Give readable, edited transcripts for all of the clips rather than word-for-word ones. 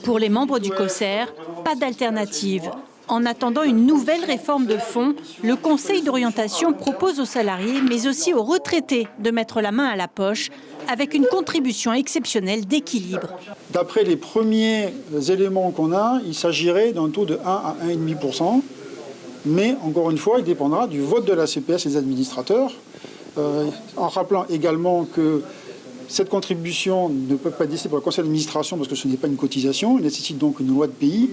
Pour les membres du COSER, pas d'alternative. En attendant une nouvelle réforme de fond, le Conseil d'orientation propose aux salariés, mais aussi aux retraités, de mettre la main à la poche avec une contribution exceptionnelle d'équilibre. D'après les premiers éléments qu'on a, il s'agirait d'un taux de 1 à 1,5%. Mais encore une fois, il dépendra du vote de la CPS et des administrateurs, en rappelant également que cette contribution ne peut pas être décidée par le conseil d'administration parce que ce n'est pas une cotisation, il nécessite donc une loi de pays,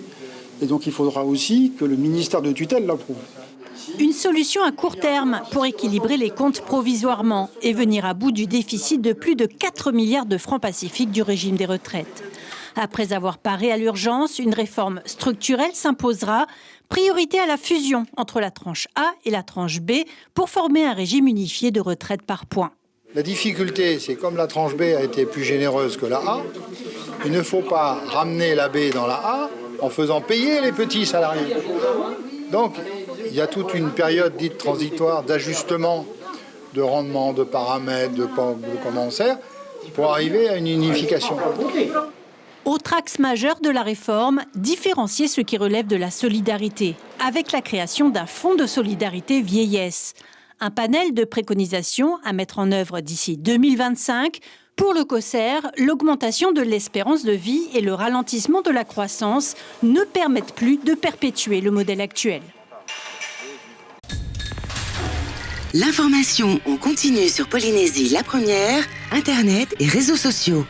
et donc il faudra aussi que le ministère de tutelle l'approuve. Une solution à court terme pour équilibrer les comptes provisoirement et venir à bout du déficit de plus de 4 milliards de francs pacifiques du régime des retraites. Après avoir paré à l'urgence, une réforme structurelle s'imposera. Priorité à la fusion entre la tranche A et la tranche B pour former un régime unifié de retraite par points. La difficulté, c'est comme la tranche B a été plus généreuse que la A, il ne faut pas ramener la B dans la A en faisant payer les petits salariés. Donc, il y a toute une période dite transitoire d'ajustement de rendement, de paramètres, de comment on sert, pour arriver à une unification. Autre axe majeur de la réforme, différencier ce qui relève de la solidarité, avec la création d'un fonds de solidarité vieillesse. Un panel de préconisations à mettre en œuvre d'ici 2025. Pour le COSER, l'augmentation de l'espérance de vie et le ralentissement de la croissance ne permettent plus de perpétuer le modèle actuel. L'information en continu sur Polynésie la première, Internet et réseaux sociaux.